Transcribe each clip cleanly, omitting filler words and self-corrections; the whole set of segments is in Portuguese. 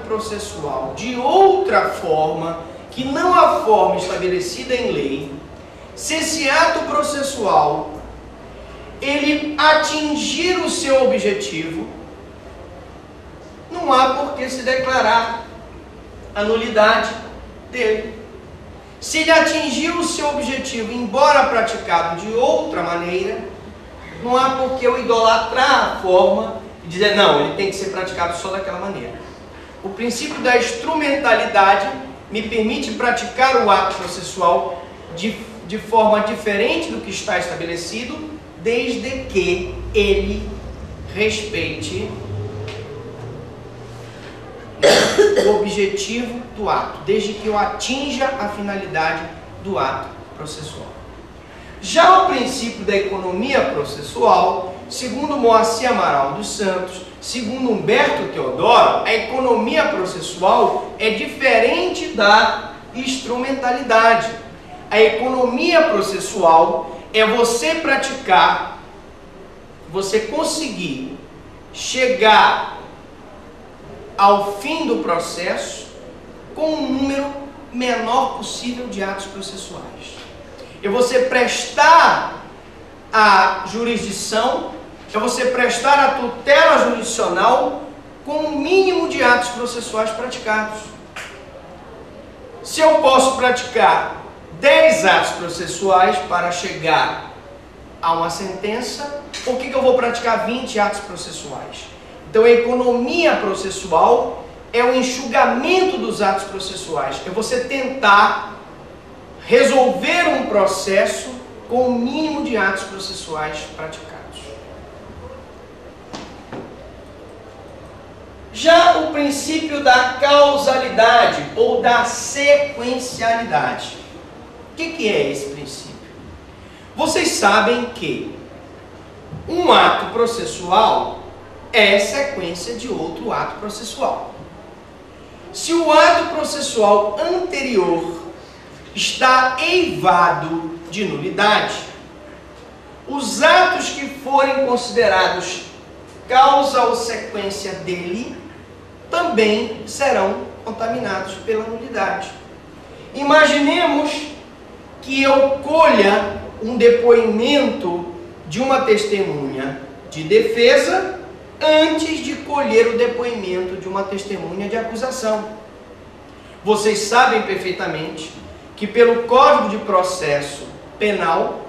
processual de outra forma, que não a forma estabelecida em lei, se esse ato processual ele atingir o seu objetivo, não há por que se declarar a nulidade dele. Se ele atingir o seu objetivo, embora praticado de outra maneira, não há por que eu idolatrar a forma e dizer, não, ele tem que ser praticado só daquela maneira. O princípio da instrumentalidade me permite praticar o ato processual de forma diferente do que está estabelecido, desde que ele respeite o objetivo do ato, desde que eu atinja a finalidade do ato processual. Já o princípio da economia processual, segundo Moacir Amaral dos Santos, segundo Humberto Teodoro, a economia processual é diferente da instrumentalidade. A economia processual é você praticar, você conseguir chegar ao fim do processo com um número menor possível de atos processuais. É você prestar a jurisdição, é você prestar a tutela jurisdicional com o mínimo de atos processuais praticados. Se eu posso praticar 10 atos processuais para chegar a uma sentença, por que eu vou praticar 20 atos processuais? Então, a economia processual é o enxugamento dos atos processuais. É você tentar resolver um processo com o mínimo de atos processuais praticados. Já o princípio da causalidade ou da sequencialidade. O que é esse princípio? Vocês sabem que um ato processual é sequência de outro ato processual. Se o ato processual anterior está eivado de nulidade, os atos que forem considerados causa ou sequência dele também serão contaminados pela nulidade. Imaginemos que eu colha um depoimento de uma testemunha de defesa antes de colher o depoimento de uma testemunha de acusação. Vocês sabem perfeitamente que pelo Código de Processo Penal,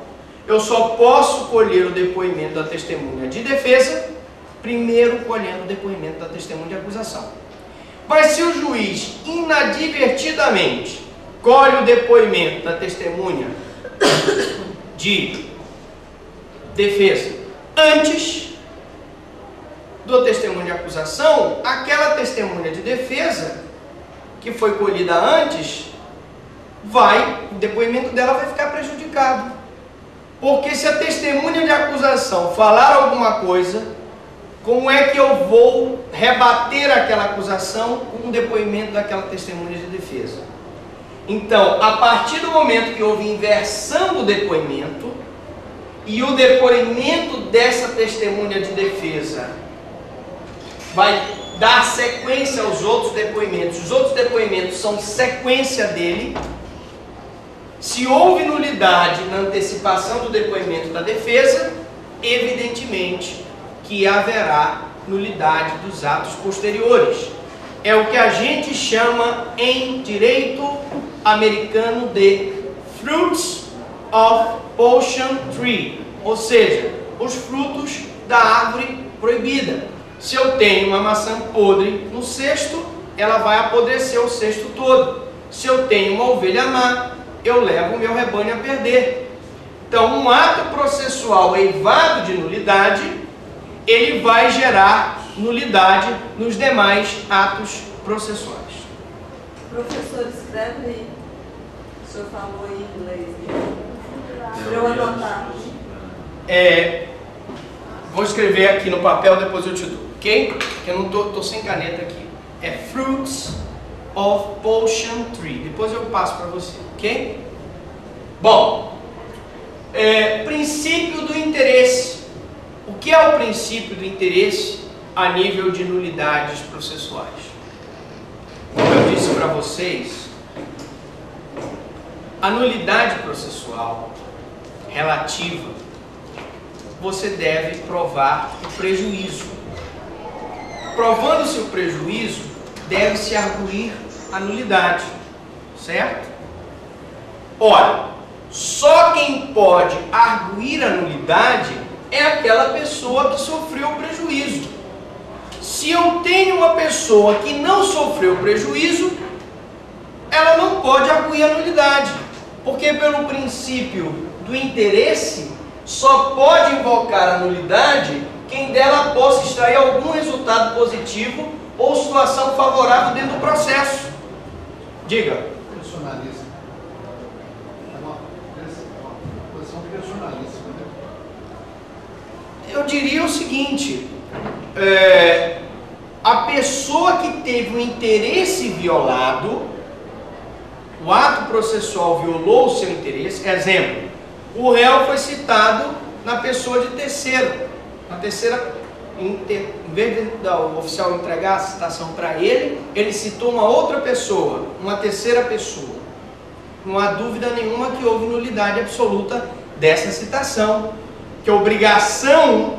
eu só posso colher o depoimento da testemunha de defesa, primeiro colhendo o depoimento da testemunha de acusação. Mas se o juiz inadvertidamente colhe o depoimento da testemunha de defesa antes do testemunho de acusação, aquela testemunha de defesa que foi colhida antes, o depoimento dela vai ficar prejudicado. Porque se a testemunha de acusação falar alguma coisa, como é que eu vou rebater aquela acusação com o depoimento daquela testemunha de defesa? Então, a partir do momento que houve inversão do depoimento, e o depoimento dessa testemunha de defesa vai dar sequência aos outros depoimentos, os outros depoimentos são sequência dele. Se houve nulidade na antecipação do depoimento da defesa, evidentemente que haverá nulidade dos atos posteriores. É o que a gente chama em direito americano de Fruits of Poison Tree, ou seja, os frutos da árvore proibida. Se eu tenho uma maçã podre no cesto, ela vai apodrecer o cesto todo. Se eu tenho uma ovelha má, eu levo o meu rebanho a perder. Então, um ato processual eivado de nulidade, ele vai gerar nulidade nos demais atos processuais. Professor, escreve aí. O senhor falou em inglês. Para eu anotar. Vou escrever aqui no papel, depois eu te dou, ok? Porque eu não tô sem caneta aqui. É Fruits of Poison Tree. Depois eu passo para você, ok? Bom, princípio do interesse. O que é o princípio do interesse a nível de nulidades processuais? para vocês a nulidade processual relativa. Você deve provar o prejuízo. Provando-se o prejuízo, deve-se arguir a nulidade, certo? Ora, só quem pode arguir a nulidade é aquela pessoa que sofreu o prejuízo. Se eu tenho uma pessoa que não sofreu prejuízo, ela não pode arguir a nulidade, porque pelo princípio do interesse, só pode invocar a nulidade quem dela possa extrair algum resultado positivo ou situação favorável dentro do processo. Diga. Personalíssimo. É uma posição personalíssima, né? Eu diria o seguinte, a pessoa que teve o interesse violado, o ato processual violou o seu interesse, exemplo, o réu foi citado na pessoa de terceiro, na terceira, em vez do oficial entregar a citação para ele, ele citou uma outra pessoa, uma terceira pessoa. Não há dúvida nenhuma que houve nulidade absoluta dessa citação, que a obrigação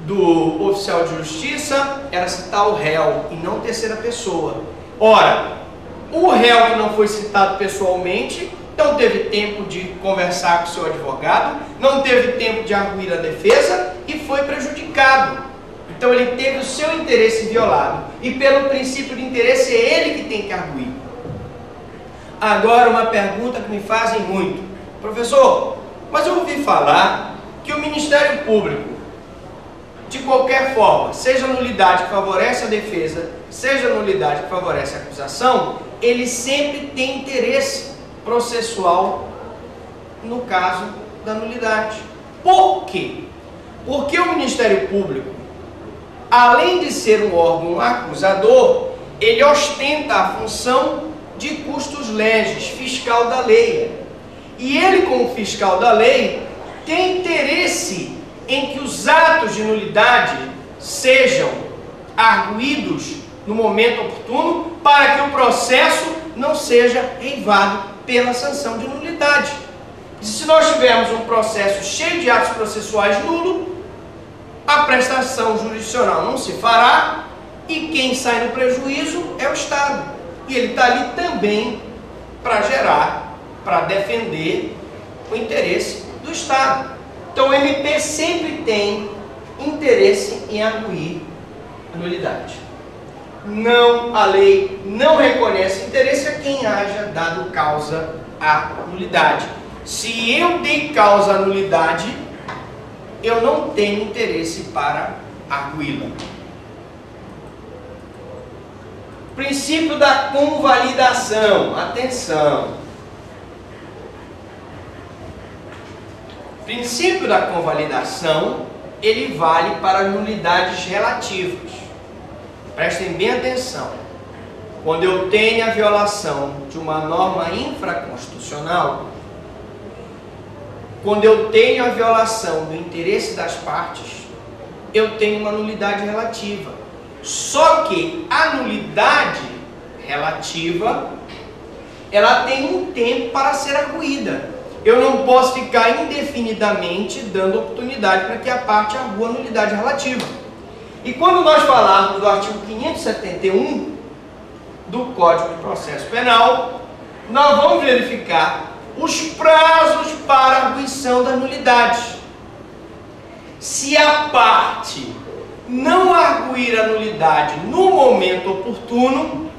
do oficial de justiça era citar o réu e não terceira pessoa. Ora, o réu que não foi citado pessoalmente não teve tempo de conversar com o seu advogado, não teve tempo de arguir a defesa e foi prejudicado. Então ele teve o seu interesse violado e pelo princípio de interesse é ele que tem que arguir. Agora uma pergunta que me fazem muito: professor, mas eu ouvi falar que o Ministério Público, de qualquer forma, seja nulidade que favorece a defesa, seja nulidade que favorece a acusação, ele sempre tem interesse processual no caso da nulidade. Por quê? Porque o Ministério Público, além de ser um órgão acusador, ele ostenta a função de custos legis, fiscal da lei. E ele, como fiscal da lei, tem interesse em que os atos de nulidade sejam arguidos no momento oportuno para que o processo não seja reivado pela sanção de nulidade. E se nós tivermos um processo cheio de atos processuais nulos, a prestação jurisdicional não se fará e quem sai no prejuízo é o Estado. E ele está ali também para gerar, para defender o interesse do Estado. Então o MP sempre tem interesse em arguir a nulidade. Não, a lei não reconhece interesse a quem haja dado causa à nulidade. Se eu dei causa à nulidade, eu não tenho interesse para arguí-la. Princípio da convalidação. Atenção. Princípio da convalidação, ele vale para nulidades relativas. Prestem bem atenção. Quando eu tenho a violação de uma norma infraconstitucional, quando eu tenho a violação do interesse das partes, eu tenho uma nulidade relativa. Só que a nulidade relativa, ela tem um tempo para ser arguída. Eu não posso ficar indefinidamente dando oportunidade para que a parte argue a nulidade relativa. E quando nós falarmos do artigo 571 do Código de Processo Penal, nós vamos verificar os prazos para a arguição da nulidade. Se a parte não arguir a nulidade no momento oportuno,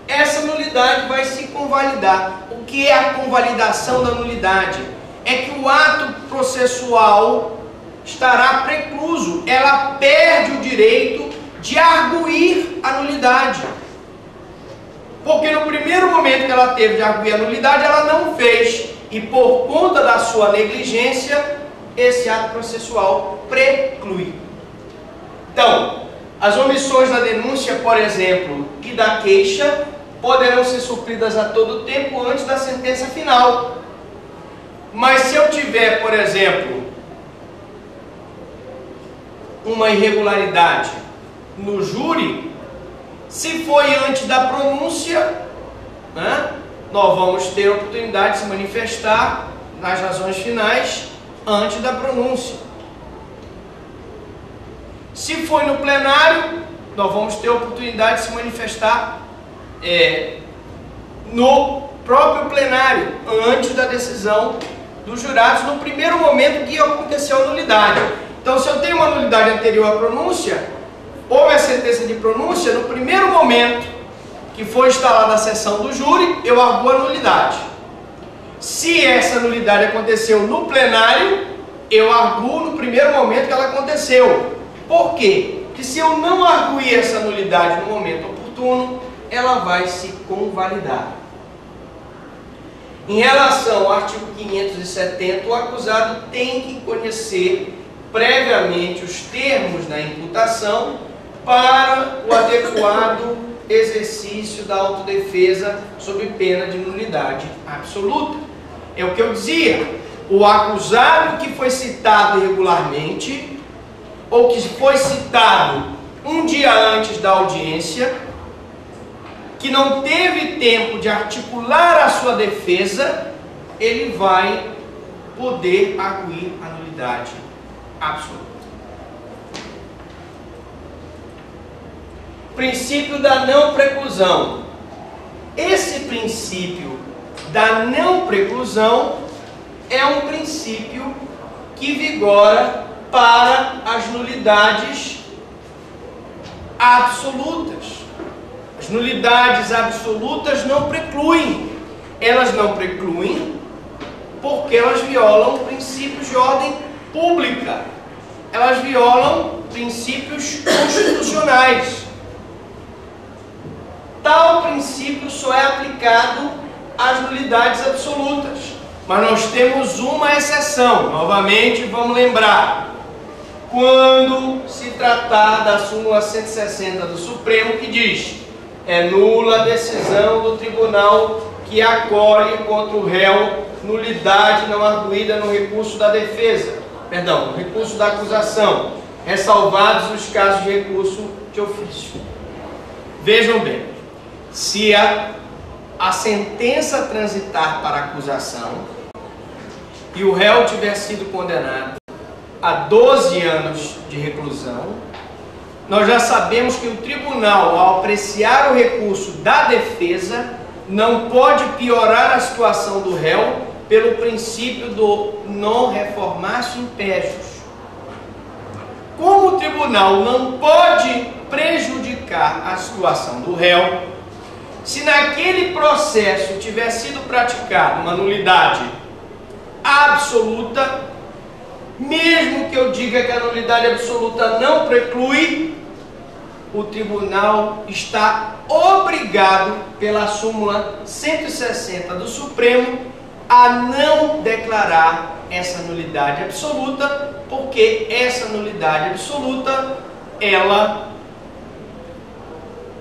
essa nulidade vai se convalidar. O que é a convalidação da nulidade? É que o ato processual estará precluso, ela perde o direito de arguir a nulidade. Porque no primeiro momento que ela teve de arguir a nulidade, ela não fez. E por conta da sua negligência, esse ato processual preclui. Então, as omissões da denúncia, por exemplo, e da queixa, poderão ser supridas a todo tempo antes da sentença final. Mas se eu tiver, por exemplo, uma irregularidade no júri, Se foi antes da pronúncia, né, nós vamos ter a oportunidade de se manifestar nas razões finais antes da pronúncia. Se foi no plenário, nós vamos ter a oportunidade de se manifestar no próprio plenário, antes da decisão dos jurados, no primeiro momento que aconteceu a nulidade. Então, se eu tenho uma nulidade anterior à pronúncia, houve a sentença de pronúncia, no primeiro momento que foi instalada a sessão do júri, eu arguo a nulidade. Se essa nulidade aconteceu no plenário, eu arguo no primeiro momento que ela aconteceu. Por quê? Porque se eu não arguir essa nulidade no momento oportuno, ela vai se convalidar. Em relação ao artigo 570, o acusado tem que conhecer previamente os termos da imputação para o adequado exercício da autodefesa sob pena de nulidade absoluta. É o que eu dizia, o acusado que foi citado irregularmente, ou que foi citado um dia antes da audiência, que não teve tempo de articular a sua defesa, ele vai poder arguir a nulidade absoluta. Princípio da não preclusão. Esse princípio da não preclusão é um princípio que vigora para as nulidades absolutas. As nulidades absolutas não precluem. Elas não precluem porque elas violam princípios de ordem pública. Elas violam princípios constitucionais. Tal princípio só é aplicado às nulidades absolutas. Mas nós temos uma exceção. Novamente, vamos lembrar. Quando se tratar da súmula 160 do Supremo, que diz: é nula a decisão do tribunal que acolhe contra o réu nulidade não arguída no recurso da defesa, perdão, no recurso da acusação, ressalvados os casos de recurso de ofício. Vejam bem, se a sentença transitar para a acusação e o réu tiver sido condenado a 12 anos de reclusão, nós já sabemos que o tribunal, ao apreciar o recurso da defesa, não pode piorar a situação do réu pelo princípio do non reformatio impejus. Como o tribunal não pode prejudicar a situação do réu, se naquele processo tiver sido praticada uma nulidade absoluta, mesmo que eu diga que a nulidade absoluta não preclui, o tribunal está obrigado, pela súmula 160 do Supremo, a não declarar essa nulidade absoluta, porque essa nulidade absoluta, ela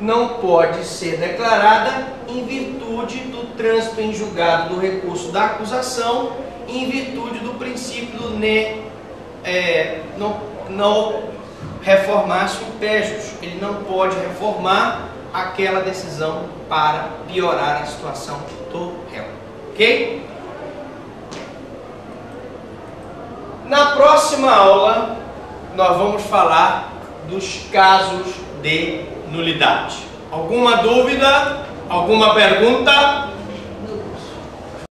não pode ser declarada em virtude do trânsito em julgado do recurso da acusação, em virtude do princípio do non reformatio impejus. Ele não pode reformar aquela decisão para piorar a situação do réu. Ok? Na próxima aula, nós vamos falar dos casos de nulidade. Alguma dúvida? Alguma pergunta?